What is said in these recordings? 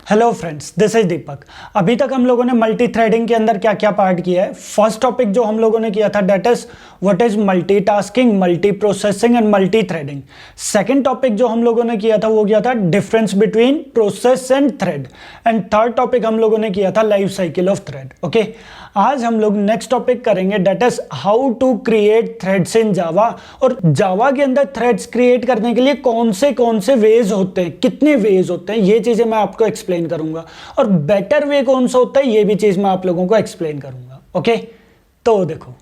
Hello friends, this is दीपक। अभी तक हम लोगों ने मल्टी थ्रेडिंग के अंदर क्या क्या पार्ट किया है। फर्स्ट टॉपिक जो हम लोगों ने किया था that is what is multitasking, multi processing and multi threading. Second topic जो हम लोगों ने किया था वो किया था difference between process and thread. And third topic हम लोगों ने किया था life cycle of thread. Okay, आज हम लोग नेक्स्ट टॉपिक करेंगे that is how to create threads in Java. और जावा के अंदर थ्रेड्स क्रिएट करने के लिए कौन से वेज होते हैं, कितने वेज होते हैं, ये चीजें मैं आपको एक्सप्लेन करूंगा। और बेटर वे कौन सा होता है ये भी चीज मैं आप लोगों को एक्सप्लेन करूंगा। ओके, तो देखो,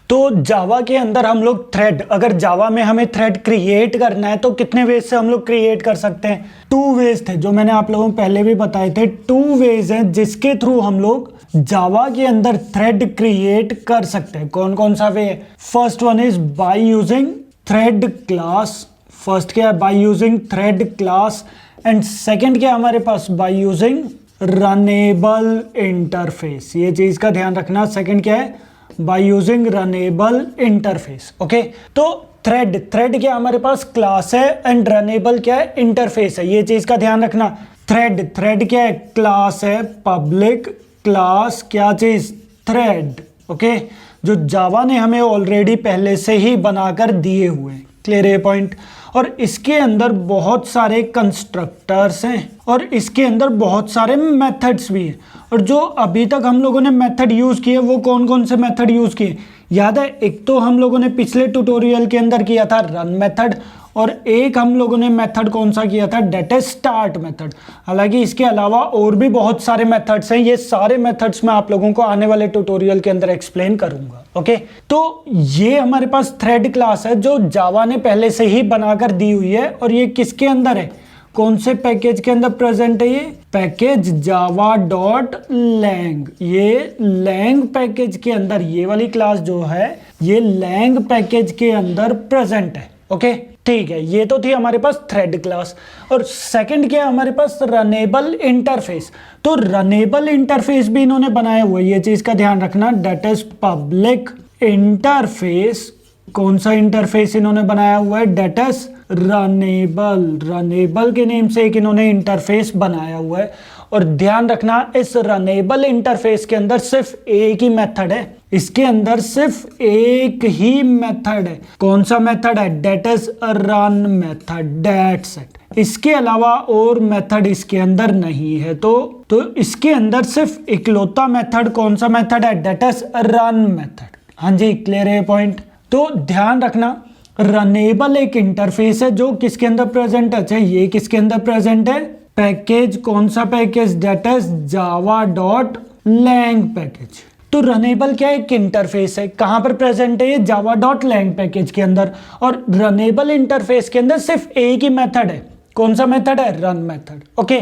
तो जावा के अंदर हम लोग थ्रेड, अगर जावा में हमें थ्रेड क्रिएट करना है तो कितने वेज से हम लोग क्रिएट कर सकते हैं। 2 वेज थे जो मैंने आप लोगों को पहले भी बताए थे। 2 वेज हैं जिसके थ्रू हम लोग जावा के अंदर थ्रेड क्रिएट कर सकते हैं। कौन कौन सा वे है? First one is by using thread class. First क्या है? By using thread class. And second क्या है हमारे पास? By using runnable interface. ये चीज का ध्यान रखना। सेकेंड क्या है? By using runnable interface. Okay, तो थ्रेड क्या हमारे पास? क्लास है। एंड रनेबल क्या है? इंटरफेस है। ये चीज का ध्यान रखना। थ्रेड क्या है? क्लास है, पब्लिक क्लास। क्या चीज? थ्रेड। ओके, जो जावा ने हमें ऑलरेडी पहले से ही बनाकर दिए हुए हैं। क्लियर है पॉइंट? और इसके अंदर बहुत सारे कंस्ट्रक्टर्स हैं और इसके अंदर बहुत सारे मेथड्स भी हैं। और जो अभी तक हम लोगों ने मेथड यूज किए वो कौन कौन से मेथड यूज किए याद है? एक तो हम लोगों ने पिछले ट्यूटोरियल के अंदर किया था रन मेथड, और एक हम लोगों ने मेथड कौन सा किया था? That is start method. हालांकि इसके अलावा और भी बहुत सारे मेथड्स हैं। ये सारे मेथड्स मैं आप लोगों को आने वाले ट्यूटोरियल के अंदर एक्सप्लेन करूंगा। ओके, तो ये हमारे पास थ्रेड क्लास है जो जावा ने पहले से ही बनाकर दी हुई है। और ये किसके अंदर है? कौन से पैकेज के अंदर प्रेजेंट है? ये पैकेज जावा डॉट लैंग। ये लैंग पैकेज के अंदर ये वाली क्लास जो है ये लैंग पैकेज के अंदर प्रेजेंट है। ओके, ठीक है, ये तो थी हमारे पास थ्रेड क्लास। और सेकंड क्या है हमारे पास? Runnable interface. तो रनेबल इंटरफेस भी इन्होंने बनाया हुआ है। ये चीज का ध्यान रखना। That is public interface. कौन सा इंटरफेस इन्होंने बनाया हुआ है? That is runnable. रनेबल के नेम से एक इन्होंने इंटरफेस बनाया हुआ है। और ध्यान रखना, इस रनेबल इंटरफेस के अंदर सिर्फ एक ही मेथड है। इसके अंदर सिर्फ एक ही मेथड है। कौन सा मेथड है? That is run method. That's it. इसके अलावा और मेथड इसके अंदर नहीं है। तो इसके अंदर सिर्फ इकलौता मेथड कौन सा मेथड है? That is run method. हाँ जी, क्लियर है पॉइंट? तो ध्यान रखना, रनेबल एक इंटरफेस है जो किसके अंदर प्रेजेंट है? अच्छा, ये किसके अंदर प्रेजेंट है? पैकेज। कौन सा package? That is Java dot lang package. तो रनेबल क्या एक इंटरफेस है। कहां पर प्रेजेंट है? ये जावा डॉट लैंग पैकेज के अंदर। और रनेबल इंटरफेस के अंदर सिर्फ एक ही मेथड है। कौन सा मेथड है? Run method. Okay,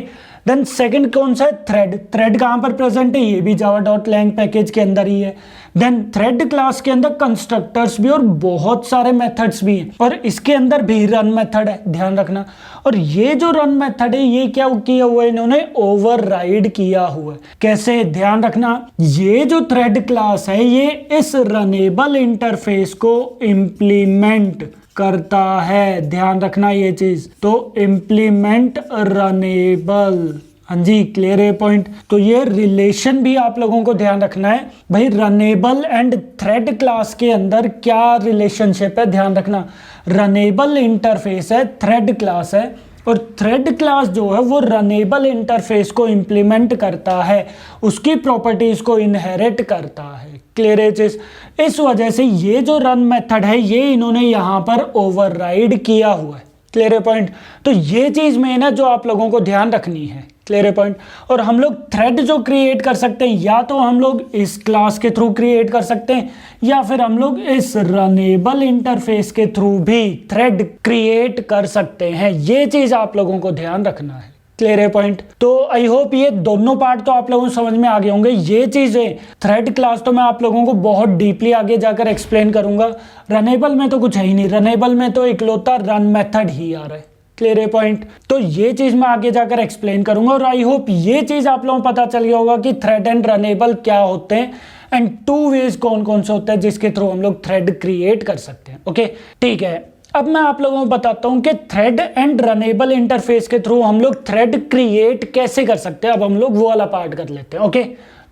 then second कौन सा है? थ्रेड। थ्रेड कहां पर प्रेजेंट है? ये भी जावा डॉट लैंग पैकेज के अंदर ही है। देन थ्रेड क्लास के अंदर कंस्ट्रक्टर्स भी और बहुत सारे मेथड्स भी हैं। और इसके अंदर भी रन मेथड है, ध्यान रखना। और ये जो रन मेथड है ये क्या किया हुआ है? इन्होंने ओवरराइड किया हुआ है। कैसे? ध्यान रखना, ये जो थ्रेड क्लास है ये इस रनेबल इंटरफेस को इंप्लीमेंट करता है। ध्यान रखना ये चीज। तो इंप्लीमेंट रनेबल। हाँ जी, क्लियर है पॉइंट? तो ये रिलेशन भी आप लोगों को ध्यान रखना है भाई। रनेबल एंड थ्रेड क्लास के अंदर क्या रिलेशनशिप है? ध्यान रखना, रनेबल इंटरफेस है, थ्रेड क्लास है। और थ्रेड क्लास जो है वो रनेबल इंटरफेस को इंप्लीमेंट करता है, उसकी प्रॉपर्टीज को इनहेरिट करता है। क्लियर है चीज? इस वजह से ये जो रन मेथड है ये इन्होंने यहां पर ओवरराइड किया हुआ है। क्लियर है पॉइंट? तो ये चीज मेन है जो आप लोगों को ध्यान रखनी है। क्लियर है पॉइंट? और हम लोग थ्रेड जो क्रिएट कर सकते हैं या तो हम लोग इस क्लास के थ्रू क्रिएट कर सकते हैं या फिर हम लोग इस रनेबल इंटरफेस के थ्रू भी थ्रेड क्रिएट कर सकते हैं। ये चीज आप लोगों को ध्यान रखना है। क्लियर है पॉइंट? तो आई होप ये दोनों पार्ट तो आप लोगों को समझ में आ गए होंगे। ये चीजें थ्रेड क्लास तो मैं आप लोगों को बहुत डीपली आगे जाकर एक्सप्लेन करूंगा। रनेबल में तो कुछ है ही नहीं। रनेबल में तो इकलौता रन मेथड ही आ रहा है। क्लियर है पॉइंट? तो ये चीज मैं आगे जाकर एक्सप्लेन करूंगा। और आई होप ये चीज आप लोगों को पता चल गया होगा कि थ्रेड एंड रनेबल क्या होते हैं एंड टू वेज कौन कौन से होते हैं जिसके थ्रू हम लोग थ्रेड क्रिएट कर सकते हैं। ओके ठीक है, अब मैं आप लोगों को बताता हूं कि थ्रेड एंड रनेबल इंटरफेस के थ्रू हम लोग थ्रेड क्रिएट कैसे कर सकते हैं। अब हम लोग वो वाला पार्ट कर लेते हैं। ओके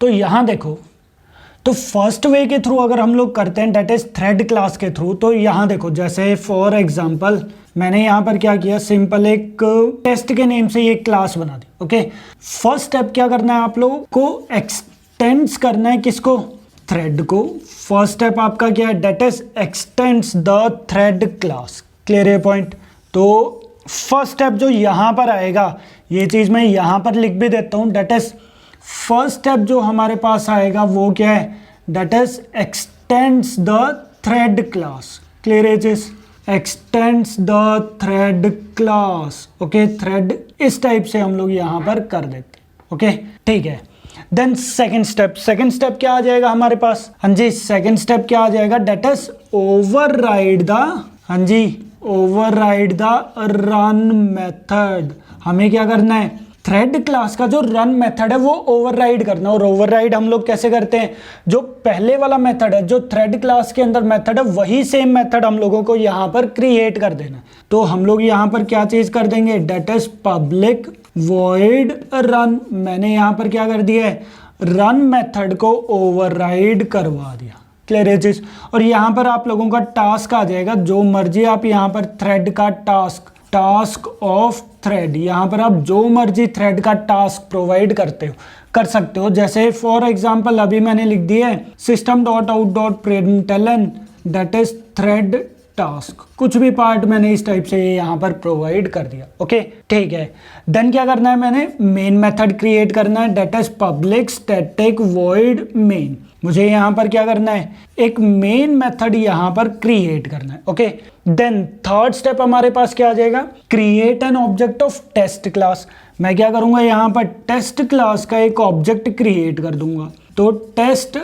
तो यहां देखो, तो फर्स्ट वे के थ्रू अगर हम लोग करते हैं दैट इज थ्रेड क्लास के थ्रू, तो यहां देखो जैसे फॉर एग्जांपल मैंने यहां पर क्या किया, सिंपल एक टेस्ट के नेम से ये क्लास बना दी। ओके फर्स्ट स्टेप क्या करना है, आप लोगों को एक्सटेंड्स करना है किसको, थ्रेड को। फर्स्ट स्टेप आपका क्या है, that is extends the thread class. Clear है पॉइंट। तो फर्स्ट स्टेप जो यहां पर आएगा, ये चीज मैं यहां पर लिख भी देता हूं, दैट इज फर्स्ट स्टेप जो हमारे पास आएगा वो क्या है, that is extends the thread class. Clear है चीज, x tends the thread class. Okay thread इस टाइप से हम लोग यहां पर कर देते हैं। ओके ठीक है, देन सेकंड स्टेप क्या आ जाएगा हमारे पास, हाँ जी सेकंड स्टेप क्या आ जाएगा, दैट इज ओवरराइड द, हाँ जी ओवरराइड द रन मेथड। हमें क्या करना है, थ्रेड क्लास का जो रन मेथड है वो ओवरराइड करना। और ओवरराइड हम लोग कैसे करते हैं, जो पहले वाला मेथड है, जो थ्रेड क्लास के अंदर मेथड है, वही सेम मेथड हम लोगों को यहाँ पर क्रिएट कर देना। तो हम लोग यहाँ पर क्या चीज कर देंगे, that is public void run. मैंने यहाँ पर क्या कर दिया है, रन मेथड को ओवरराइड करवा दिया। क्लियर है चीज। और यहाँ पर आप लोगों का टास्क आ जाएगा, जो मर्जी आप यहाँ पर थ्रेड का टास्क ऑफ थ्रेड, यहाँ पर आप जो मर्जी थ्रेड का टास्क प्रोवाइड कर सकते हो। जैसे फॉर एग्जांपल अभी मैंने लिख दिया है system.out.println that is thread task, कुछ भी पार्ट मैंने इस टाइप से यहाँ पर प्रोवाइड कर दिया। ओके ठीक है, देन क्या करना है, मैंने मेन मेथड क्रिएट करना है, that is public static void main. मुझे यहाँ पर क्या करना है, एक मेन मेथड यहाँ पर क्रिएट करना है। ओके देन थर्ड स्टेप हमारे पास क्या आ जाएगा, create an object of test class. मैं क्या करूंगा, यहाँ पर टेस्ट क्लास का एक ऑब्जेक्ट क्रिएट कर दूंगा। तो test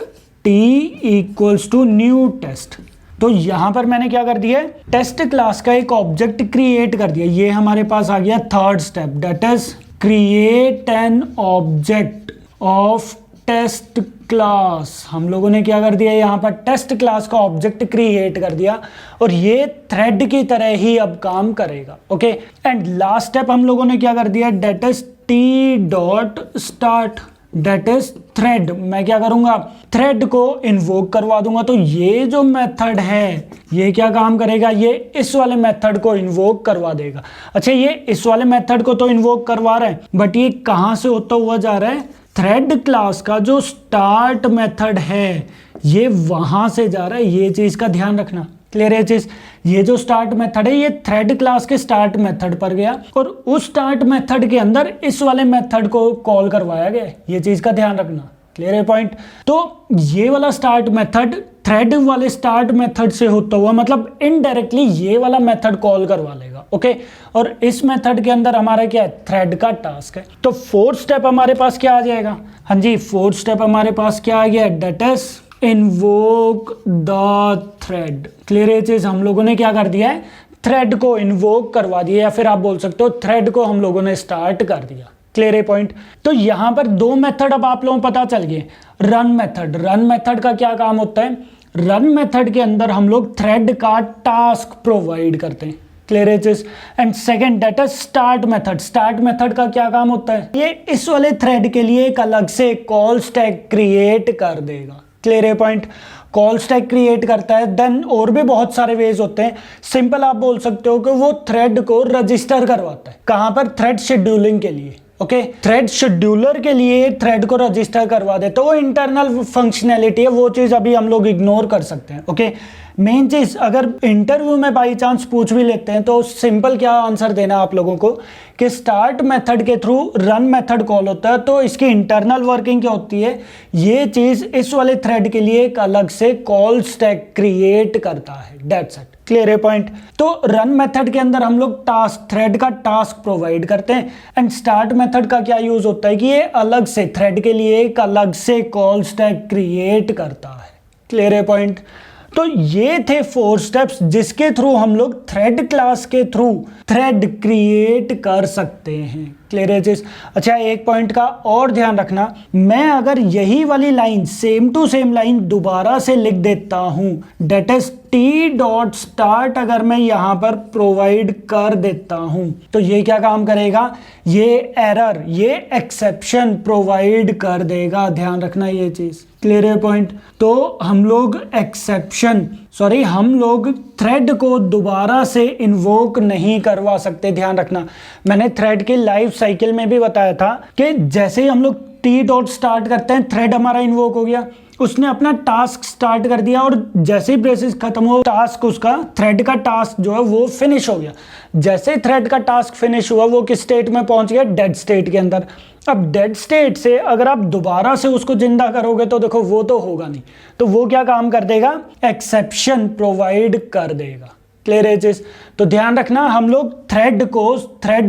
T equals to new test. तो यहां पर मैंने क्या कर दिया है, टेस्ट क्लास का एक ऑब्जेक्ट क्रिएट कर दिया। ये हमारे पास आ गया third step, that is create an object of test class. हम लोगों ने क्या कर दिया, यहाँ पर टेस्ट क्लास का ऑब्जेक्ट क्रिएट कर दिया और ये थ्रेड की तरह ही अब काम करेगा। ओके एंड लास्ट स्टेप हम लोगों ने क्या कर दिया, that is T dot start, that is thread. मैं क्या करूंगा, थ्रेड को इन्वोक करवा दूंगा। तो ये जो मेथड है ये क्या काम करेगा, ये इस वाले मेथड को इन्वोक करवा देगा। अच्छा ये इस वाले मेथड को तो इन्वोक करवा रहा है, बट ये कहां से होता हुआ जा रहा है, थ्रेड क्लास का जो स्टार्ट मेथड है ये वहां से जा रहा है। ये चीज का ध्यान रखना। क्लियर है चीज, ये जो स्टार्ट मेथड है ये थ्रेड क्लास के स्टार्ट मेथड पर गया और उस स्टार्ट मेथड के अंदर इस वाले मेथड को कॉल करवाया गया। ये चीज का ध्यान रखना। क्लियर है पॉइंट। तो ये वाला स्टार्ट मेथड थ्रेड वाले स्टार्ट मेथड से होता हुआ मतलब इनडायरेक्टली ये वाला मेथड कॉल करवा लेगा। ओके और इस मेथड के अंदर हमारा क्या है, थ्रेड का टास्क है। तो फोर्थ स्टेप हमारे पास क्या आ जाएगा, हाँ जी फोर्थ स्टेप हमारे पास क्या आ गया, that is invoke the thread. Clear है चीज, हम लोगों ने क्या कर दिया है, थ्रेड को इन्वोक करवा दिया या फिर आप बोल सकते हो थ्रेड को हम लोगों ने स्टार्ट कर दिया। क्लियर है पॉइंट। तो यहां पर दो मेथड अब आप लोगों को पता चल गए। रन मेथड का क्या काम होता है, रन मेथड के अंदर हम लोग थ्रेड का टास्क प्रोवाइड करते हैं। क्लियर है चीज। And second that is start method का क्या काम होता है, ये इस वाले थ्रेड के लिए एक अलग से कॉल स्टैक क्रिएट कर देगा। क्लियर है पॉइंट, कॉल स्टैक क्रिएट करता है। देन और भी बहुत सारे वेज होते हैं। सिंपल आप बोल सकते हो कि वो थ्रेड को रजिस्टर करवाता है, कहां पर, थ्रेड शेड्यूलिंग के लिए। ओके थ्रेड शेड्यूलर के लिए थ्रेड को रजिस्टर करवा दे, तो वो इंटरनल फंक्शनैलिटी है, वो चीज अभी हम लोग इग्नोर कर सकते हैं। ओके मेन चीज अगर इंटरव्यू में बाई चांस पूछ भी लेते हैं तो सिंपल क्या आंसर देना आप लोगों को कि स्टार्ट मेथड के थ्रू रन मेथड कॉल होता है। तो इसकी इंटरनल वर्किंग क्या होती है, ये चीज इस वाले थ्रेड के लिए एक अलग से कॉल स्टैक क्रिएट करता है। That's it. क्लियर है पॉइंट। तो रन मेथड के अंदर हम लोग टास्क, थ्रेड का टास्क प्रोवाइड करते हैं। एंड स्टार्ट मेथड का क्या यूज होता है कि ये अलग से थ्रेड के लिए एक अलग से कॉल स्टैक क्रिएट करता है। क्लियर है पॉइंट। तो ये थे 4 स्टेप्स जिसके थ्रू हम लोग थ्रेड क्लास के थ्रू थ्रेड क्रिएट कर सकते हैं। क्लियर है चीज। अच्छा एक पॉइंट का और ध्यान रखना, मैं अगर यही वाली line same to same line दोबारा से लिख देता हूं, that is T dot start अगर मैं यहां पर प्रोवाइड कर देता हूं तो ये क्या काम करेगा, ये एरर, ये एक्सेप्शन प्रोवाइड कर देगा। ध्यान रखना ये चीज, क्लियर है पॉइंट। तो हम लोग हम लोग थ्रेड को दोबारा से इन्वोक नहीं करवा सकते। ध्यान रखना, मैंने थ्रेड की लाइफ साइकिल में भी बताया था कि जैसे ही हम लोग टी डॉट स्टार्ट करते हैं थ्रेड हमारा इन्वोक हो गया, उसने अपना टास्क स्टार्ट कर दिया और जैसे ही ब्रेसेस खत्म हो टास्क उसका थ्रेड का टास्क जो है वो फिनिश हो गया। जैसे ही थ्रेड का टास्क फिनिश हुआ वो किस स्टेट में पहुंच गया, डेड स्टेट के अंदर। अब डेड स्टेट से अगर आप दोबारा से उसको जिंदा करोगे तो देखो वो तो होगा नहीं, तो वो क्या काम कर देगा, एक्सेप्शन प्रोवाइड कर देगा। क्लियर है चीज। तो ध्यान रखना, हम लोग थ्रेड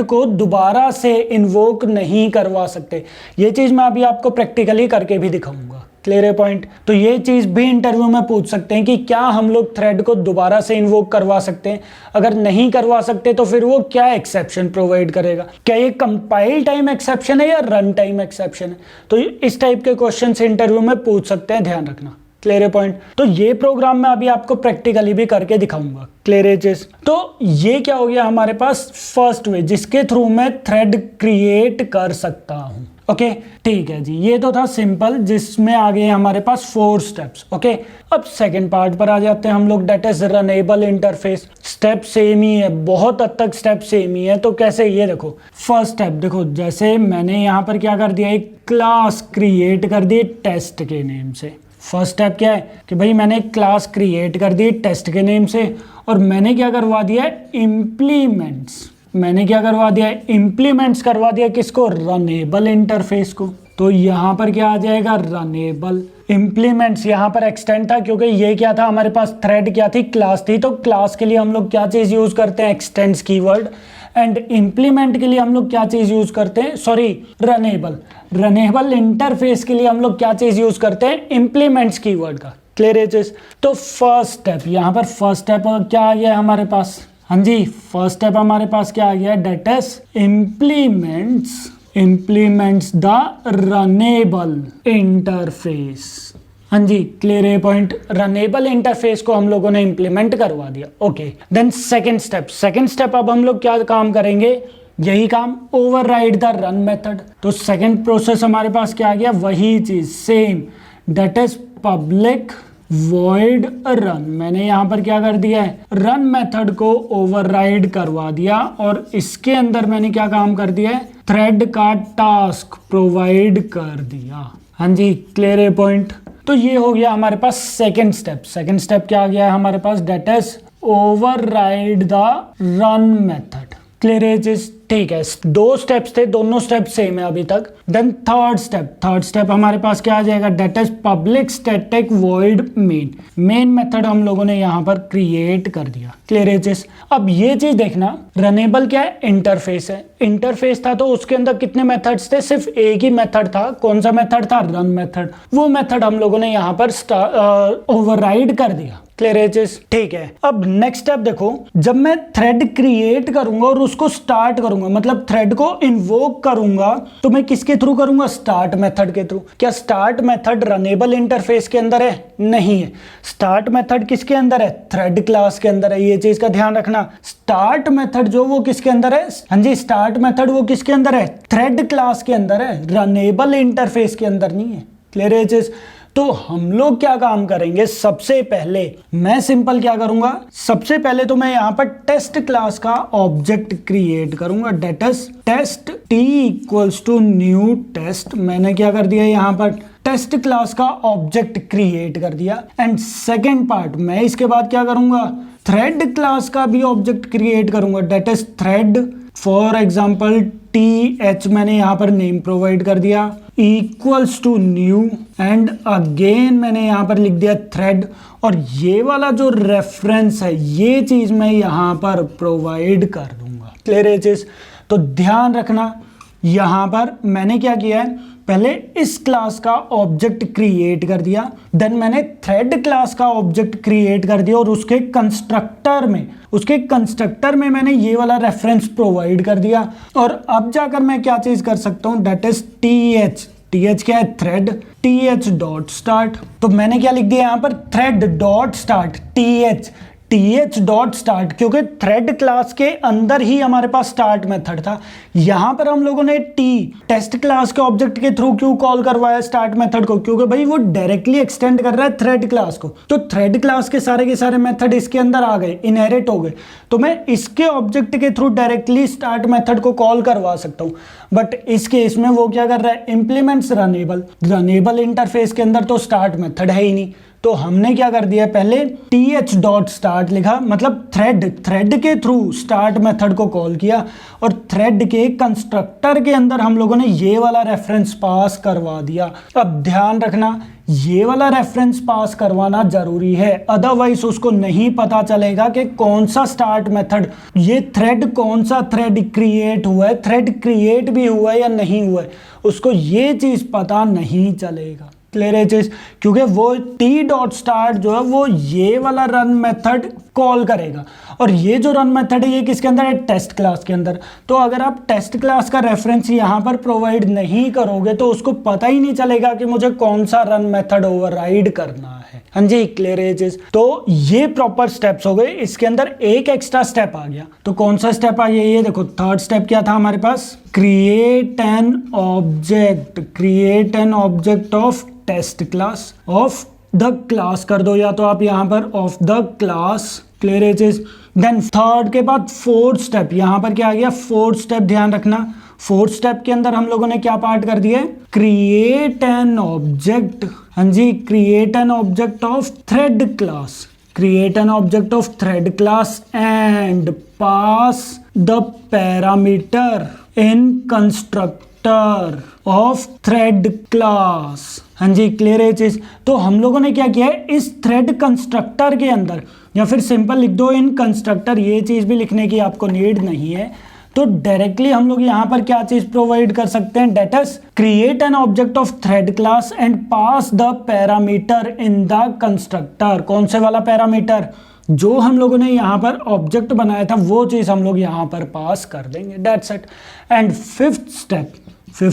को दोबारा से इन्वोक नहीं करवा सकते। ये चीज मैं अभी आपको प्रैक्टिकली करके भी दिखाऊंगा। क्लियर है पॉइंट। तो ये चीज भी इंटरव्यू में पूछ सकते हैं कि क्या हम लोग थ्रेड को दोबारा से इन्वोक करवा सकते हैं, अगर नहीं करवा सकते तो फिर वो क्या एक्सेप्शन प्रोवाइड करेगा, क्या ये कंपाइल टाइम एक्सेप्शन है या रन टाइम एक्सेप्शन है। तो इस टाइप के क्वेश्चन इंटरव्यू में पूछ सकते हैं, ध्यान रखना। क्लियर है पॉइंट। तो ये प्रोग्राम मैं अभी आपको प्रैक्टिकली भी करके दिखाऊंगा। क्लियर है चीज। तो ये क्या हो गया हमारे पास फर्स्ट वे जिसके थ्रू मैं थ्रेड क्रिएट कर सकता हूं। ओके ठीक है जी, ये तो था सिंपल जिसमें आ गए हमारे पास 4 स्टेप्स। ओके अब सेकंड पार्ट पर आ जाते हैं हम लोग, that is runnable interface. Step same ही है, बहुत हद तक स्टेप सेम ही है। तो कैसे, ये देखो फर्स्ट स्टेप देखो, जैसे मैंने यहाँ पर क्या कर दिया, एक क्लास क्रिएट कर दी टेस्ट के नेम से। फर्स्ट स्टेप क्या है कि भाई मैंने एक क्लास क्रिएट कर दी टेस्ट के नेम से और मैंने क्या करवा दिया, इम्प्लीमेंट्स करवा दिया किसको, रनेबल इंटरफेस को। तो यहाँ पर क्या आ जाएगा, रनेबल इम्प्लीमेंट्स। यहाँ पर एक्सटेंड था क्योंकि ये क्या था हमारे पास, थ्रेड क्या थी, क्लास थी। तो क्लास के लिए हम लोग क्या चीज यूज करते हैं, एक्सटेंड्स कीवर्ड। एंड इंप्लीमेंट के लिए हम लोग क्या चीज यूज करते हैं, रनेबल इंटरफेस के लिए हम लोग क्या चीज यूज करते हैं, इंप्लीमेंट्स कीवर्ड का। क्लियर है चीज। तो फर्स्ट स्टेप, यहाँ पर फर्स्ट स्टेप क्या आ गया हमारे पास, हाँ जी फर्स्ट स्टेप हमारे पास क्या आ गया, that is implements the runnable interface. हाँ जी क्लियर है पॉइंट। रनेबल इंटरफेस को हम लोगों ने इंप्लीमेंट करवा दिया। ओके देन सेकंड स्टेप अब हम लोग क्या काम करेंगे, यही काम, ओवरराइड द रन मेथड। तो सेकंड प्रोसेस हमारे पास क्या आ गया, वही चीज same, that is public void run. मैंने यहाँ पर क्या कर दिया है, रन मेथड को ओवरराइड करवा दिया और इसके अंदर मैंने क्या काम कर दिया है, थ्रेड का टास्क प्रोवाइड कर दिया। हाँ जी क्लियर है पॉइंट। तो ये हो गया हमारे पास सेकंड स्टेप क्या आ गया है हमारे पास, that is override the run method. Clear है चीज, ठीक है। 2 स्टेप्स थे, दोनों स्टेप सेम है अभी तक। देन थर्ड स्टेप हमारे पास क्या आ जाएगा, that is public static void main method हम लोगों ने यहाँ पर क्रिएट कर दिया। क्लियर है चीज। अब ये चीज देखना, रनेबल क्या है, इंटरफेस है। इंटरफेस था तो उसके अंदर कितने मेथड्स थे, सिर्फ एक ही मेथड था। कौन सा मेथड था, रन मेथड। वो मेथड हम लोगों ने यहाँ पर ओवरराइड कर दिया। क्लियर है चीज, ठीक है। अब नेक्स्ट स्टेप देखो, जब मैं थ्रेड क्रिएट करूंगा और उसको स्टार्ट करूंगा, मतलब थ्रेड को इन्वोक करूंगा, तो मैं किसके थ्रू करूंगा, स्टार्ट मेथड के थ्रू। क्या स्टार्ट मेथड रनेबल इंटरफेस के अंदर है, नहीं है। स्टार्ट मेथड किसके अंदर है, थ्रेड क्लास के अंदर है। ये चीज का ध्यान रखना, स्टार्ट मेथड जो वो किसके अंदर है, हाँ जी स्टार्ट मेथड वो किसके अंदर है, थ्रेड क्लास के अंदर है, रनेबल इंटरफेस के अंदर नहीं है। क्लियर है चीज। तो हम लोग क्या काम करेंगे, सबसे पहले मैं सिंपल क्या करूंगा, सबसे पहले तो मैं यहां पर टेस्ट क्लास का ऑब्जेक्ट क्रिएट करूंगा, that is test t equals to new test. मैंने क्या कर दिया, यहां पर टेस्ट क्लास का ऑब्जेक्ट क्रिएट कर दिया। एंड सेकेंड पार्ट, मैं इसके बाद क्या करूंगा, थ्रेड क्लास का भी ऑब्जेक्ट क्रिएट करूंगा, that is thread. For example th मैंने यहाँ पर नेम प्रोवाइड कर दिया, equals to new, and again मैंने यहाँ पर लिख दिया थ्रेड। और ये वाला जो रेफरेंस है, ये चीज मैं यहाँ पर प्रोवाइड कर दूंगा। क्लियर है चीज। तो ध्यान रखना, यहाँ पर मैंने क्या किया है, पहले इस क्लास का ऑब्जेक्ट क्रिएट कर दिया, देन मैंने थ्रेड क्लास का ऑब्जेक्ट क्रिएट कर दिया और उसके कंस्ट्रक्टर में मैंने ये वाला रेफरेंस प्रोवाइड कर दिया। और अब जाकर मैं क्या चीज कर सकता हूं, दैट इज th क्या है, थ्रेड, th डॉट स्टार्ट। तो मैंने क्या लिख दिया यहाँ पर, thread dot start th dot start, क्योंकि थ्रेड क्लास के अंदर ही हमारे पास स्टार्ट मेथड था। यहां पर हम लोगों ने टेस्ट क्लास के ऑब्जेक्ट के थ्रू क्यों कॉल करवाया स्टार्ट मेथड को, क्योंकि भाई वो डायरेक्टली एक्सटेंड कर रहा है थ्रेड क्लास को। तो थ्रेड क्लास के सारे मेथड इसके अंदर आ गए, इनहेरिट हो गए, तो मैं इसके ऑब्जेक्ट के थ्रू डायरेक्टली स्टार्ट मेथड को कॉल करवा सकता हूं। बट इस केस में वो क्या कर रहा है, इंप्लीमेंट्स रनेबल इंटरफेस के अंदर तो स्टार्ट मेथड है ही नहीं। तो हमने क्या कर दिया, पहले th डॉट स्टार्ट लिखा, मतलब थ्रेड के थ्रू स्टार्ट मेथड को कॉल किया, और थ्रेड के कंस्ट्रक्टर के अंदर हम लोगों ने ये वाला रेफरेंस पास करवा दिया। अब ध्यान रखना, ये वाला रेफरेंस पास करवाना जरूरी है, अदरवाइज उसको नहीं पता चलेगा कि कौन सा स्टार्ट मेथड, ये थ्रेड कौन सा थ्रेड क्रिएट हुआ है, थ्रेड क्रिएट भी हुआ है या नहीं हुआ है, उसको ये चीज पता नहीं चलेगा। क्लियर है चीज, क्योंकि वो टी डॉट स्टार्ट जो है वो ये वाला रन मेथड कॉल करेगा, और ये जो रन मेथड है ये किसके अंदर है, टेस्ट क्लास के अंदर। तो अगर आप टेस्ट क्लास का रेफरेंस यहाँ पर प्रोवाइड नहीं करोगे तो उसको पता ही नहीं चलेगा कि मुझे कौन सा रन मेथड ओवरराइड करना है। हाँ जी, क्लियर है चीज। तो ये प्रॉपर स्टेप्स हो गए, इसके अंदर एक एक्स्ट्रा स्टेप आ गया। तो कौन सा स्टेप आ गया, ये देखो थर्ड स्टेप क्या था हमारे पास, create an object of test class of the class कर दो, या तो आप यहां पर ऑफ द क्लास। क्लियर है चीज। देन थर्ड के बाद फोर्थ स्टेप, यहां पर क्या आ गया, फोर्थ स्टेप, ध्यान रखना फोर्थ स्टेप के अंदर हम लोगों ने क्या पार्ट कर दिया, क्रिएट एन ऑब्जेक्ट। हाँ जी, create an object of thread class, create an object of thread class and pass the parameter in constructor of thread class. हाँ जी, क्लियर है चीज। तो हम लोगों ने क्या किया है, इस थ्रेड कंस्ट्रक्टर के अंदर, या फिर सिंपल लिख दो इन कंस्ट्रक्टर, ये चीज भी लिखने की आपको नीड नहीं है। तो डायरेक्टली हम लोग यहाँ पर क्या चीज प्रोवाइड कर सकते हैं, that is create an object of thread class and pass the parameter in the constructor. कौन से वाला पैरामीटर, जो हम लोगों ने यहाँ पर ऑब्जेक्ट बनाया था वो चीज हम लोग यहाँ पर पास कर देंगे, that's it. And fifth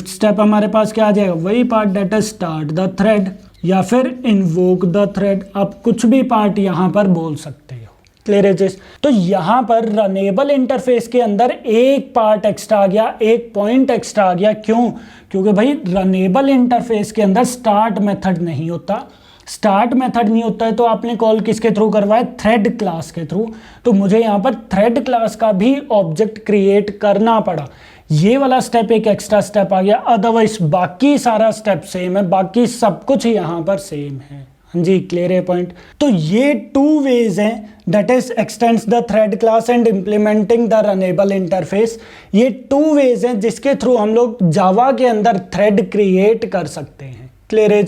step हमारे पास क्या आ जाएगा, वही part, that is start the thread या फिर इन्वोक द थ्रेड। आप कुछ भी पार्ट यहाँ पर बोल सकते हो। क्लियर है चीज। तो यहाँ पर रनेबल इंटरफेस के अंदर एक पार्ट एक्स्ट्रा आ गया, एक पॉइंट एक्स्ट्रा आ गया। क्यों, क्योंकि भाई रनेबल इंटरफेस के अंदर स्टार्ट मेथड नहीं होता। स्टार्ट मेथड नहीं होता है तो आपने कॉल किसके थ्रू करवाया, थ्रेड क्लास के थ्रू। तो मुझे यहाँ पर थ्रेड क्लास का भी ऑब्जेक्ट क्रिएट करना पड़ा। ये वाला स्टेप एक एक्स्ट्रा स्टेप आ गया, अदरवाइज बाकी सारा स्टेप सेम है, बाकी सब कुछ यहाँ पर सेम है। हाँ जी, क्लियर है पॉइंट। तो ये टू वेज हैं, that is extends the thread class and implementing the runnable interface. ये टू वेज हैं जिसके थ्रू हम लोग जावा के अंदर थ्रेड क्रिएट कर सकते हैं। क्लियर है।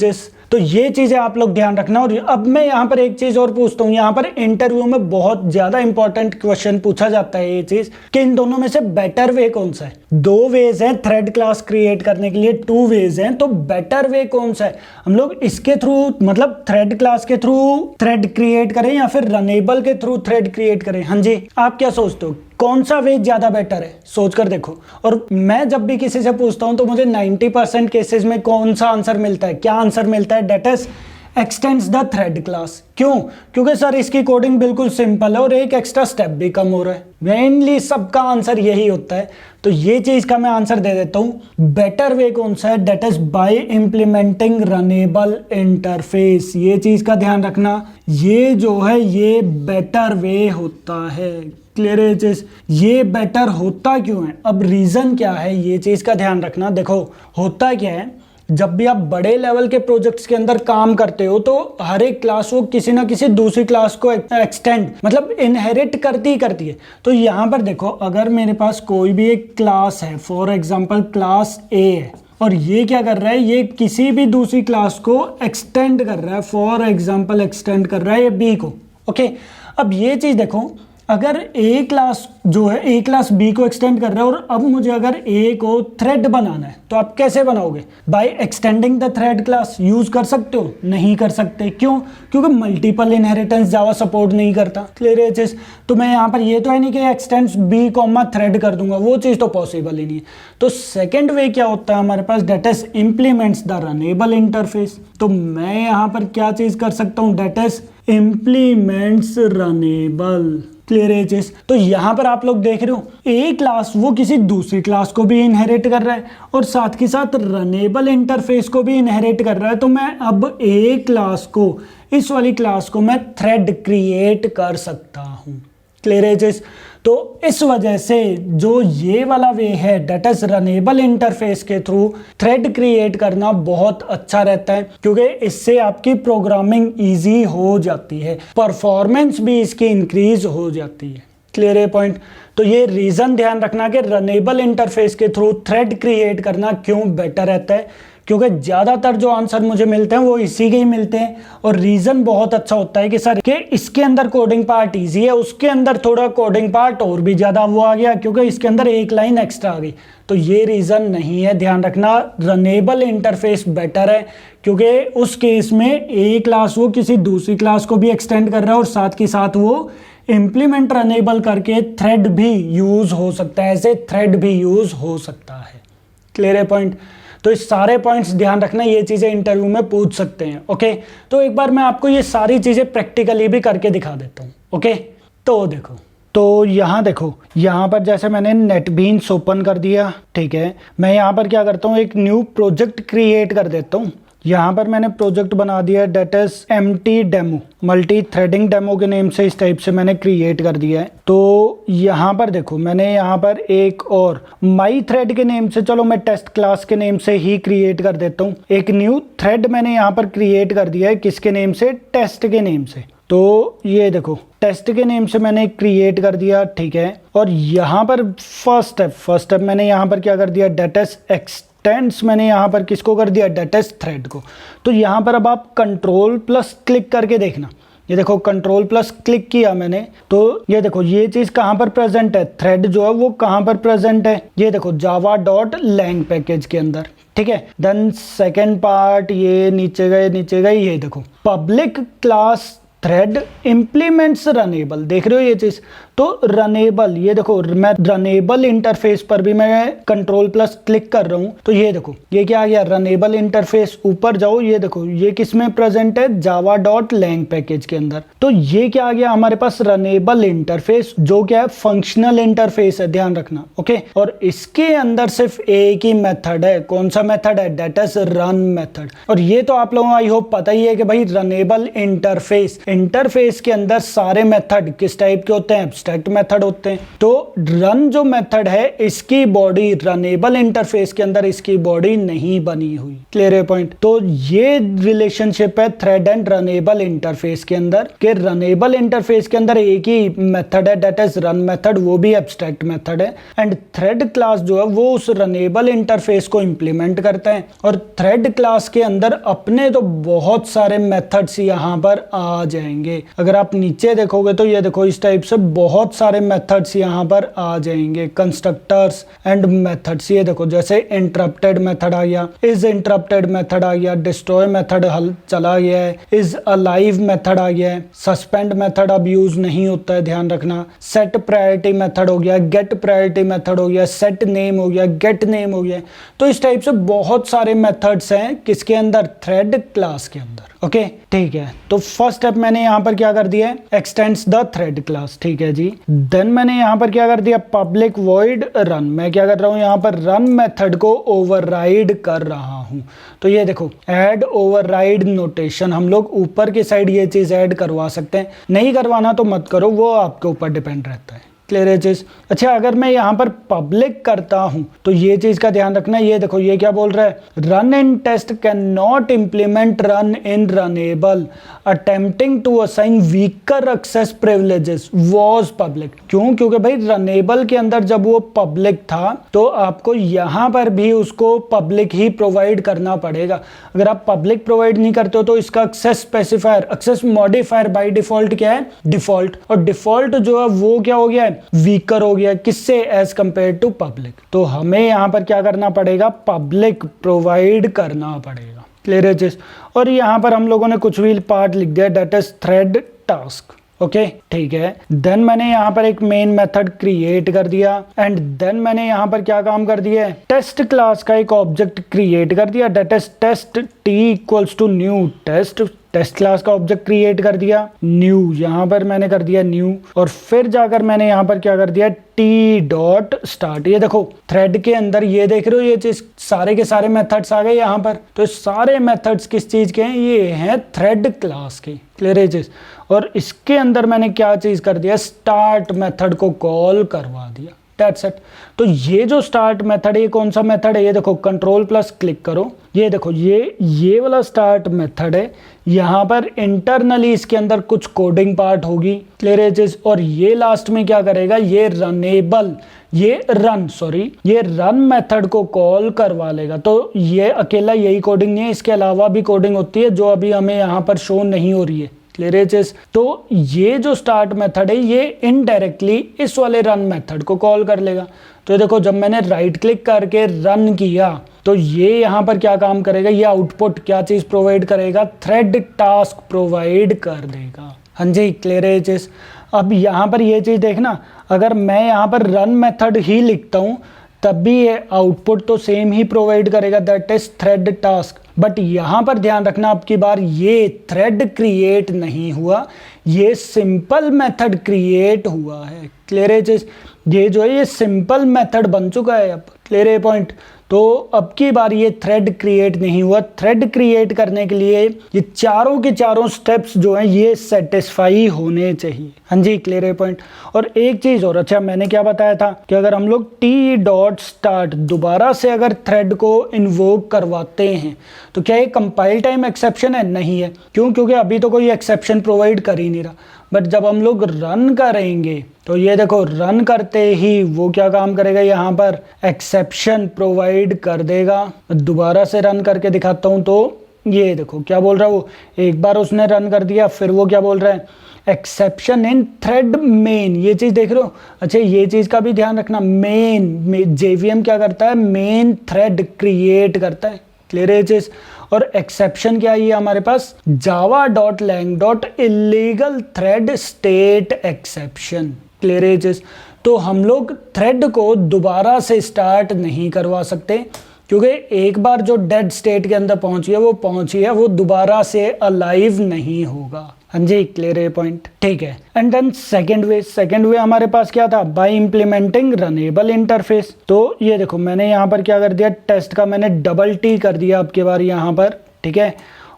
तो ये चीजें आप लोग ध्यान रखना। और अब मैं यहाँ पर एक चीज और पूछता हूँ, यहाँ पर इंटरव्यू में बहुत ज्यादा इंपॉर्टेंट क्वेश्चन पूछा जाता है ये चीज कि इन दोनों में से बेटर वे कौन सा है। दो वेज हैं थ्रेड क्लास क्रिएट करने के लिए, टू वेज हैं, तो बेटर वे कौन सा है, हम लोग इसके थ्रू मतलब थ्रेड क्लास के थ्रू थ्रेड क्रिएट करें या फिर रनेबल के थ्रू थ्रेड क्रिएट करें। हाँ जी, आप क्या सोचते हो, कौन सा वे ज्यादा बेटर है, सोच कर देखो। और मैं जब भी किसी से पूछता हूं तो मुझे 90% केसेस में कौन सा आंसर मिलता है, क्या आंसर मिलता है, that is extends the thread class. क्यों, क्योंकि सर इसकी कोडिंग बिल्कुल सिंपल है और एक एक्स्ट्रा स्टेप भी कम हो रहा है। मेनली सबका आंसर यही होता है। तो ये चीज का मैं आंसर दे देता हूं, बेटर वे कौन सा है, that is by implementing runnable interface. ये चीज का ध्यान रखना, ये जो है ये बेटर वे होता है। क्लियर है चीज, ये बेटर होता क्यों है, अब रीजन क्या है, ये चीज का ध्यान रखना। देखो होता क्या है, जब भी आप बड़े लेवल के प्रोजेक्ट्स के अंदर काम करते हो तो हर एक क्लास वो किसी ना किसी दूसरी क्लास को एक्सटेंड मतलब इनहेरिट करती है। तो यहाँ पर देखो, अगर मेरे पास कोई भी एक क्लास है, फॉर एग्जांपल क्लास ए है, और ये क्या कर रहा है, ये किसी भी दूसरी क्लास को एक्सटेंड कर रहा है, फॉर एग्जांपल एक्सटेंड कर रहा है ये बी को। ओके, अब ये चीज देखो, अगर ए क्लास जो है ए क्लास बी को एक्सटेंड कर रहा है और अब मुझे अगर ए को थ्रेड बनाना है तो आप कैसे बनाओगे? By extending the thread class. Use कर सकते हो? नहीं कर सकते। क्यों? क्योंकि मल्टीपल इनहेरिटेंस जावा सपोर्ट नहीं करता। क्लियर है चीज? तो मैं यहाँ पर ये तो है नहीं कि एक्सटेंड्स बी कॉमा थ्रेड कर दूंगा, वो चीज तो पॉसिबल ही नहीं है। तो सेकेंड वे क्या होता है हमारे पास, that is implements the runnable interface. तो मैं यहाँ पर क्या चीज कर सकता हूँ, that is implements runnable. Clear है चीज? तो यहाँ पर आप लोग देख रहे हो ए क्लास वो किसी दूसरी क्लास को भी इनहेरिट कर रहा है और साथ के साथ रनेबल इंटरफेस को भी इनहेरिट कर रहा है। तो मैं अब ए क्लास को, इस वाली क्लास को मैं थ्रेड क्रिएट कर सकता हूँ। क्लियर है चीज? तो इस वजह से जो ये वाला वे है डेट इज रनेबल इंटरफेस के थ्रू थ्रेड क्रिएट करना बहुत अच्छा रहता है, क्योंकि इससे आपकी प्रोग्रामिंग इजी हो जाती है, परफॉर्मेंस भी इसकी इंक्रीज हो जाती है। क्लियर है पॉइंट? तो ये रीजन ध्यान रखना कि रनेबल इंटरफेस के थ्रू थ्रेड क्रिएट करना क्यों बेटर रहता है, क्योंकि ज़्यादातर जो आंसर मुझे मिलते हैं वो इसी के ही मिलते हैं। और रीज़न बहुत अच्छा होता है कि सर कि इसके अंदर कोडिंग पार्ट इजी है, उसके अंदर थोड़ा कोडिंग पार्ट और भी ज़्यादा वो आ गया क्योंकि इसके अंदर एक लाइन एक्स्ट्रा आ गई। तो ये रीज़न नहीं है, ध्यान रखना। रनेबल इंटरफेस बेटर है क्योंकि उस केस में ए क्लास वो किसी दूसरी क्लास को भी एक्सटेंड कर रहा है और साथ के साथ वो इम्प्लीमेंट रनेबल करके थ्रेड भी यूज़ हो सकता है, ऐसे थ्रेड भी यूज़ हो सकता है। क्लियर है पॉइंट? तो इस सारे पॉइंट्स ध्यान रखना, ये चीज़ें इंटरव्यू में पूछ सकते हैं। ओके, तो एक बार मैं आपको ये सारी चीज़ें प्रैक्टिकली भी करके दिखा देता हूँ। ओके, तो देखो, तो यहाँ देखो, यहाँ पर जैसे मैंने नेटबीन्स ओपन कर दिया, ठीक है। मैं यहाँ पर क्या करता हूँ, एक न्यू प्रोजेक्ट क्रिएट कर देता हूँ। यहाँ पर मैंने प्रोजेक्ट बना दिया है that is empty demo, multi threading demo के नेम से इस टाइप से मैंने क्रिएट कर दिया है। तो यहाँ पर देखो, मैंने यहाँ पर एक और माई थ्रेड के नेम से, चलो मैं टेस्ट क्लास के नेम से ही क्रिएट कर देता हूँ। एक न्यू थ्रेड मैंने यहाँ पर क्रिएट कर दिया है, किसके नेम से, टेस्ट के नेम से। तो ये देखो टेस्ट के नेम से मैंने क्रिएट कर दिया, ठीक है। और यहाँ पर फर्स्ट स्टेप मैंने यहाँ पर क्या कर दिया, डेट इज एक्सटेंड्स मैंने यहाँ पर किसको कर दिया, डेट इज थ्रेड को। तो यहाँ पर अब आप कंट्रोल प्लस क्लिक करके देखना, ये देखो कंट्रोल प्लस क्लिक किया मैंने, तो ये देखो ये चीज़ कहाँ पर प्रेजेंट है, थ्रेड जो है वो कहाँ पर प्रेजेंट है, ये देखो java.lang पैकेज के अंदर, ठीक है। देन सेकेंड पार्ट, ये नीचे गए, ये देखो public class thread implements runnable, देख रहे हो ये चीज। तो रनेबल, ये देखो मैं रनेबल इंटरफेस पर भी मैं कंट्रोल प्लस क्लिक कर रहा हूं, तो ये देखो ये क्या आ गया, रनेबल इंटरफेस। ऊपर जाओ, ये देखो ये किस में प्रेजेंट है, java.lang पैकेज के अंदर। तो ये क्या आ गया हमारे पास, रनेबल इंटरफेस, जो क्या है फंक्शनल इंटरफेस है, ध्यान रखना। ओके, और इसके अंदर सिर्फ एक ही मेथड है, कौन सा मेथड है, डेट इज रन मेथड। और ये तो आप लोगों को आई होप पता ही है कि भाई रनेबल इंटरफेस के अंदर सारे मेथड किस टाइप के होते हैं, एब्स्ट्रैक्ट मेथड होते हैं। तो रन जो मेथड है इसकी बॉडी रनेबल इंटरफेस के अंदर इसकी बॉडी नहीं बनी हुई। क्लियर है पॉइंट? तो ये रिलेशनशिप है थ्रेड एंड रनेबल इंटरफेस के अंदर, कि रनेबल इंटरफेस के अंदर एक ही मेथड है डेट इज रन मेथड, वो भी एब्स्ट्रैक्ट मेथड है। एंड थ्रेड क्लास जो है वो उस रनेबल इंटरफेस को इंप्लीमेंट करता है। और थ्रेड क्लास के अंदर अपने तो बहुत सारे मेथड्स यहाँ पर आ जाएंगे। अगर आप नीचे देखोगे तो ये देखो इस टाइप से बहुत सारे मेथड्स यहाँ पर आ जाएंगे, कंस्ट्रक्टर्स एंड मेथड्स। ये देखो जैसे इंटरप्टेड मेथड आ गया, इज इंटरप्टेड मेथड आ गया, डिस्ट्रॉय मेथड हल चला गया है, इज अलाइव मेथड आ गया है, सस्पेंड मेथड अब यूज नहीं होता है, ध्यान रखना। सेट प्रायोरिटी मेथड हो गया, गेट प्रायोरिटी मेथड हो गया, सेट नेम हो गया, गेट नेम हो गया। तो इस टाइप से बहुत सारे मेथड्स हैं किसके अंदर, थ्रेड क्लास के अंदर। ओके, ठीक है। तो फर्स्ट स्टेप मैंने यहाँ पर क्या कर दिया है, एक्सटेंड्स द थ्रेड क्लास, ठीक है जी। देन मैंने यहाँ पर क्या कर दिया, पब्लिक वॉइड रन। मैं क्या कर रहा हूँ, यहाँ पर रन मेथड को ओवरराइड कर रहा हूँ। तो ये देखो ऐड ओवरराइड नोटेशन, हम लोग ऊपर की साइड ये चीज ऐड करवा सकते हैं, नहीं करवाना तो मत करो, वो आपके ऊपर डिपेंड रहता है। क्लियर है चीज। अच्छा, अगर मैं यहाँ पर पब्लिक करता हूँ तो ये चीज का ध्यान रखना। ये देखो ये क्या बोल रहा है, run in test can not implement run in runnable attempting to assign weaker access privileges was public. क्यों? क्योंकि भाई रनेबल के अंदर जब वो पब्लिक था तो आपको यहाँ पर भी उसको पब्लिक ही प्रोवाइड करना पड़ेगा। अगर आप पब्लिक प्रोवाइड नहीं करते हो तो इसका access specifier, access modifier by default क्या है, डिफॉल्ट, और डिफॉल्ट जो है वो क्या हो गया है, वीकर हो गया। किससे? As compare to public. तो हमें यहां पर क्या करना पड़ेगा, पब्लिक प्रोवाइड करना पड़ेगा। क्लियर है चीज। और यहां पर हम लोगों ने कुछ भी पार्ट लिख दिया, that is thread task. Okay ठीक है। देन मैंने यहाँ पर एक मेन मेथड क्रिएट कर दिया एंड देन मैंने यहाँ पर क्या काम कर दिया है, टेस्ट क्लास का एक ऑब्जेक्ट क्रिएट कर दिया, that is test T equals to new test. Test class का ऑब्जेक्ट क्रिएट कर दिया, न्यू, यहाँ पर मैंने कर दिया न्यू, और फिर जाकर मैंने यहाँ पर क्या कर दिया, टी डॉट स्टार्ट। ये देखो थ्रेड के अंदर ये देख रहे हो ये चीज, सारे के सारे मेथड्स आ गए यहाँ पर। तो सारे मेथड्स किस चीज के हैं, ये हैं थ्रेड क्लास के। क्लियर है चीज। और इसके अंदर मैंने क्या चीज कर दिया, स्टार्ट मेथड को कॉल करवा दिया, दैट्स इट। तो ये जो स्टार्ट मेथड है, ये कौन सा मेथड है, ये देखो कंट्रोल प्लस क्लिक करो, ये देखो ये वाला स्टार्ट मेथड है। यहाँ पर इंटरनली इसके अंदर कुछ कोडिंग पार्ट होगी, क्लियर है चीज। और ये लास्ट में क्या करेगा, ये रनेबल, ये रन मेथड को कॉल करवा लेगा। तो ये अकेला यही कोडिंग नहीं है, इसके अलावा भी कोडिंग होती है जो अभी हमें यहाँ पर शो नहीं हो रही है। क्लियर है चीज। तो ये जो स्टार्ट मेथड है ये इनडायरेक्टली इस वाले रन मेथड को कॉल कर लेगा। तो देखो जब मैंने राइट क्लिक करके रन किया तो ये यहाँ पर क्या काम करेगा, ये आउटपुट क्या चीज प्रोवाइड करेगा, थ्रेड टास्क प्रोवाइड कर देगा। हाँ जी क्लियर है चीज। अब यहाँ पर ये चीज देखना, अगर मैं यहाँ पर रन मेथड ही लिखता हूँ तब भी ये आउटपुट तो सेम ही प्रोवाइड करेगा, that is thread task. But यहाँ पर ध्यान रखना, अब की बार ये थ्रेड क्रिएट नहीं हुआ, ये सिंपल मेथड क्रिएट हुआ है। क्लियर है चीज। ये जो है ये सिंपल मेथड बन चुका है अब। क्लियर है पॉइंट। तो अब की बार ये थ्रेड क्रिएट नहीं हुआ। थ्रेड क्रिएट करने के लिए ये चारों के चारों स्टेप्स जो हैं ये सेटिस्फाई होने चाहिए। हाँ जी क्लियर है पॉइंट। और एक चीज और, अच्छा मैंने क्या बताया था कि अगर हम लोग टी डॉट स्टार्ट दोबारा से अगर थ्रेड को इन्वोक करवाते हैं तो क्या ये कंपाइल टाइम एक्सेप्शन है? नहीं है। क्यों? क्योंकि अभी तो कोई एक्सेप्शन प्रोवाइड कर ही नहीं रहा। बट जब हम लोग रन करेंगे तो ये देखो रन करते ही वो क्या काम करेगा, यहाँ पर एक्सेप्शन प्रोवाइड कर देगा। दोबारा से रन करके दिखाता हूँ तो ये देखो क्या बोल रहा है वो, एक बार उसने रन कर दिया फिर वो क्या बोल रहा है, एक्सेप्शन इन थ्रेड मेन। ये चीज देख रहे हो। अच्छा ये चीज का भी ध्यान रखना, मेन जेवीएम क्या करता है, मेन थ्रेड क्रिएट करता है। क्लियर है चीज। और एक्सेप्शन क्या है हमारे पास, java.lang.illegal thread state exception। Clear है चीज। तो हम लोग थ्रेड को दोबारा से स्टार्ट नहीं करवा सकते क्योंकि एक बार जो डेड स्टेट के अंदर पहुंची है वो दोबारा से अलाइव नहीं होगा। हाँ जी क्लियर है पॉइंट। ठीक है। एंड देन सेकेंड वे हमारे पास क्या था, बाय इम्प्लीमेंटिंग रनेबल इंटरफेस। तो ये देखो मैंने यहाँ पर क्या कर दिया, टेस्ट का मैंने डबल टी कर दिया अब की बार यहाँ पर। ठीक है।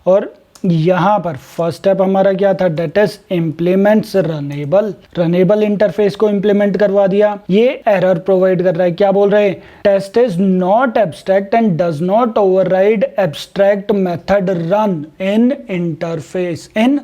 और यहाँ पर फर्स्ट स्टेप हमारा क्या था, that is implements runnable interface को इम्प्लीमेंट करवा दिया। ये एरर प्रोवाइड कर रहा है, क्या बोल रहे हैं, test is not abstract and does not override abstract method run in interface in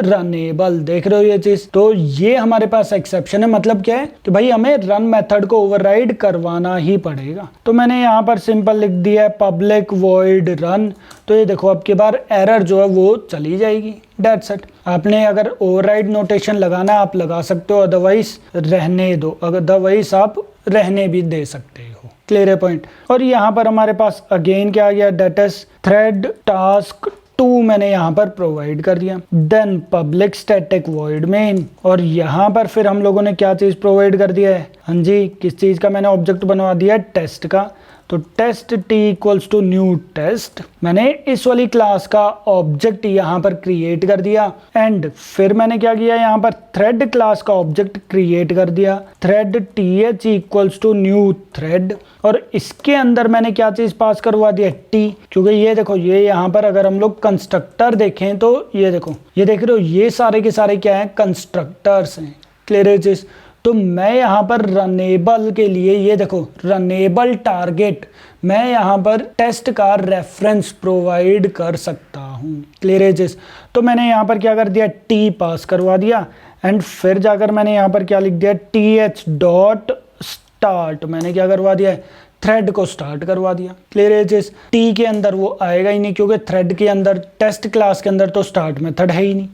runnable. देख रहे हो ये चीज। तो ये हमारे पास एक्सेप्शन है। मतलब क्या है कि भाई हमें रन मेथड को ओवरराइड करवाना ही पड़ेगा। तो मैंने यहाँ पर सिंपल लिख दिया है पब्लिक वॉइड रन। तो ये देखो अब की बार एरर जो है वो चली जाएगी, दैट्स इट। आपने अगर ओवरराइड नोटेशन लगाना आप लगा सकते हो, अदरवाइज रहने दो, अदरवाइज आप रहने भी दे सकते हो। क्लियर है पॉइंट। और यहाँ पर हमारे पास अगेन क्या आ गया, दैट इज थ्रेड टास्क 2 मैंने यहाँ पर प्रोवाइड कर दिया। Then public static void main, और यहाँ पर फिर हम लोगों ने क्या चीज प्रोवाइड कर दिया है, हाँ जी किस चीज का मैंने ऑब्जेक्ट बनवा दिया, टेस्ट का। तो test T equals to new test, मैंने इस वाली क्लास का ऑब्जेक्ट यहाँ पर क्रिएट कर दिया। एंड फिर मैंने क्या किया, यहाँ पर थ्रेड क्लास का ऑब्जेक्ट क्रिएट कर दिया, thread T H equals to new thread. और इसके अंदर मैंने क्या चीज पास करवा दिया, टी। क्योंकि ये देखो ये यहाँ पर अगर हम लोग कंस्ट्रक्टर देखें तो ये देखो, ये देख रहे हो ये सारे के सारे क्या है, कंस्ट्रक्टर्स हैं। क्लियर है चीज। तो मैं यहाँ पर रनेबल के लिए ये देखो रनेबल टारगेट, मैं यहाँ पर टेस्ट का रेफरेंस प्रोवाइड कर सकता हूँ। क्लियर है जिस, तो मैंने यहाँ पर क्या कर दिया, टी पास करवा दिया एंड फिर जाकर मैंने यहाँ पर क्या लिख दिया, th.start, मैंने क्या करवा दिया है, थ्रेड को स्टार्ट करवा दिया। क्लियर है जिस, टी के अंदर वो आएगा ही नहीं क्योंकि थ्रेड के अंदर टेस्ट क्लास के अंदर तो स्टार्ट मेथड है ही नहीं।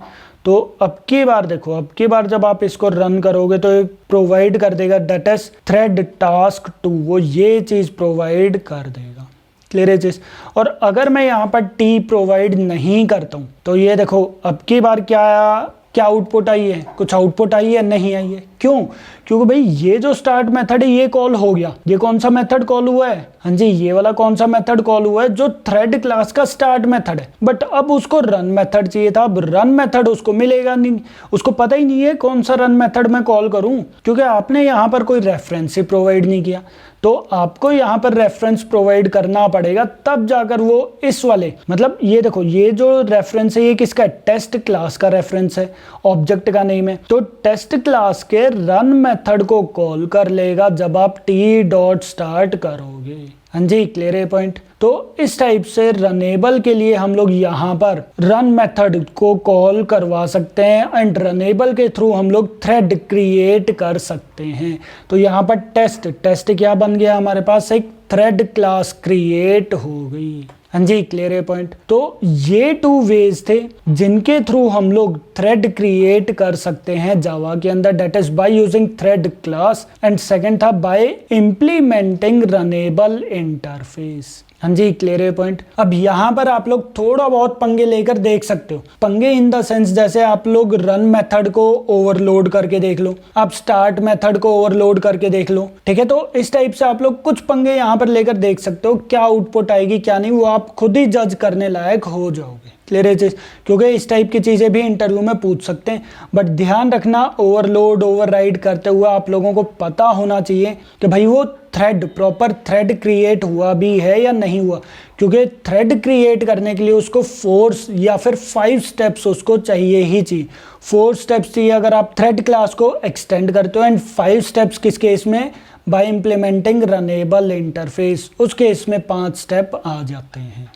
तो अब की बार देखो, अब की बार जब आप इसको रन करोगे तो ये प्रोवाइड कर देगा दैट इज थ्रेड टास्क 2, वो ये चीज़ प्रोवाइड कर देगा। क्लियर है चीज़। और अगर मैं यहाँ पर टी प्रोवाइड नहीं करता हूँ तो ये देखो अब की बार क्या आउटपुट आई है, कुछ आउटपुट आई है, नहीं आई है। क्यों? क्योंकि भाई ये जो स्टार्ट मेथड है ये कॉल हो गया। ये कौन सा मेथड कॉल हुआ है, हाँ जी ये वाला कौन सा मेथड कॉल हुआ है, जो थ्रेड क्लास का स्टार्ट मेथड है। बट अब उसको रन मेथड चाहिए था, अब रन मेथड उसको मिलेगा नहीं, उसको पता ही नहीं है कौन सा रन मेथड मैं कॉल करूं, क्योंकि आपने यहाँ पर कोई रेफरेंस ही प्रोवाइड नहीं किया। तो आपको यहाँ पर रेफरेंस प्रोवाइड करना पड़ेगा, तब जाकर वो इस वाले, मतलब ये देखो ये जो रेफरेंस है ये किसका है, टेस्ट क्लास का रेफरेंस है, ऑब्जेक्ट का नेम है। तो टेस्ट क्लास के रन मेथड को कॉल कर लेगा जब आप t.start करोगे। हाँ जी क्लियर है पॉइंट। तो इस टाइप से रनेबल के लिए हम लोग यहाँ पर रन मेथड को कॉल करवा सकते हैं एंड रनेबल के थ्रू हम लोग थ्रेड क्रिएट कर सकते हैं। तो यहाँ पर टेस्ट क्या बन गया, हमारे पास एक थ्रेड क्लास क्रिएट हो गई। हाँ जी क्लियर है पॉइंट। तो ये 2 वेज थे जिनके थ्रू हम लोग थ्रेड क्रिएट कर सकते हैं जावा के अंदर, that is by using thread class and second था बाय इम्प्लीमेंटिंग रनेबल इंटरफेस। हाँ जी क्लियर है पॉइंट। अब यहाँ पर आप लोग थोड़ा बहुत पंगे लेकर देख सकते हो। पंगे इन द सेंस जैसे आप लोग रन मेथड को ओवरलोड करके देख लो, आप स्टार्ट मेथड को ओवरलोड करके देख लो, ठीक है। तो इस टाइप से आप लोग कुछ पंगे यहाँ पर लेकर देख सकते हो, क्या आउटपुट आएगी क्या नहीं वो आप खुद ही जज करने लायक हो जाओगे। क्लियर है चीज, क्योंकि इस टाइप की चीजें भी इंटरव्यू में पूछ सकते हैं। बट ध्यान रखना ओवरलोड ओवरराइड करते हुए आप लोगों को पता होना चाहिए कि भाई वो थ्रेड प्रॉपर थ्रेड क्रिएट हुआ भी है या नहीं हुआ, क्योंकि थ्रेड क्रिएट करने के लिए उसको 4 या फिर 5 स्टेप्स उसको चाहिए ही चाहिए। 4 स्टेप्स चाहिए अगर आप थ्रेड क्लास को एक्सटेंड करते हो एंड 5 स्टेप्स किस केस में, बाय इम्प्लीमेंटिंग रनेबल इंटरफेस, उस केस में 5 स्टेप आ जाते हैं।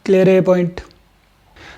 क्लियर है पॉइंट।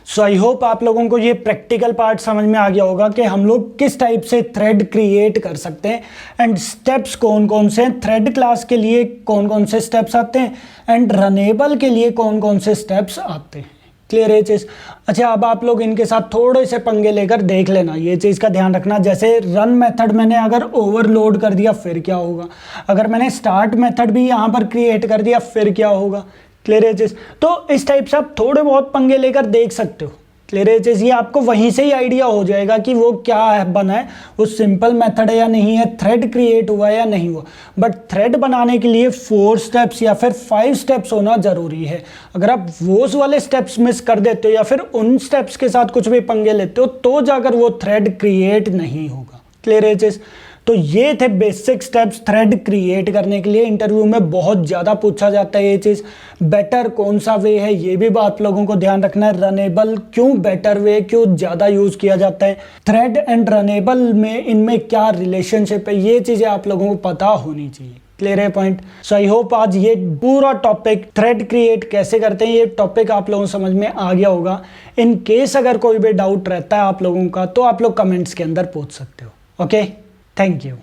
सो आई होप आप लोगों को ये प्रैक्टिकल पार्ट समझ में आ गया होगा कि हम लोग किस टाइप से थ्रेड क्रिएट कर सकते हैं एंड स्टेप्स कौन कौन से हैं, थ्रेड क्लास के लिए कौन कौन से स्टेप्स आते हैं एंड रनेबल के लिए कौन कौन से स्टेप्स आते हैं। क्लियर है चीज़। अच्छा अब आप लोग इनके साथ थोड़े से पंगे लेकर देख लेना, ये चीज़ का ध्यान रखना। जैसे रन मेथड मैंने अगर ओवरलोड कर दिया फिर क्या होगा, अगर मैंने स्टार्ट मेथड भी यहाँ पर क्रिएट कर दिया फिर क्या होगा। क्लियर है चीज़। तो इस टाइप से आप थोड़े बहुत पंगे लेकर देख सकते हो। क्लियर है चीज़, ये आपको वहीं से ही आइडिया हो जाएगा कि वो क्या बना है, वो सिंपल मेथड है या नहीं है, थ्रेड क्रिएट हुआ है या नहीं हुआ। बट थ्रेड बनाने के लिए 4 स्टेप्स या फिर 5 स्टेप्स होना जरूरी है। अगर आप वो वाले स्टेप्स मिस कर देते हो या फिर उन स्टेप्स के साथ कुछ भी पंगे लेते हो तो जाकर वो थ्रेड क्रिएट नहीं होगा। क्लियर है चीज़। तो ये थे बेसिक स्टेप्स थ्रेड क्रिएट करने के लिए। इंटरव्यू में बहुत ज़्यादा पूछा जाता है ये चीज़। बेटर कौन सा वे है ये भी बात लोगों को ध्यान रखना है। रनेबल क्यों बेटर वे, क्यों ज़्यादा यूज़ किया जाता है, थ्रेड एंड रनेबल में इनमें क्या रिलेशनशिप है, ये चीज़ें आप लोगों को पता होनी चाहिए। क्लियर है पॉइंट। सो आई होप आज ये पूरा टॉपिक थ्रेड क्रिएट कैसे करते हैं ये टॉपिक आप लोगों को समझ में आ गया होगा। इन केस अगर कोई भी डाउट रहता है आप लोगों का तो आप लोग कमेंट्स के अंदर पूछ सकते हो। Okay, thank you.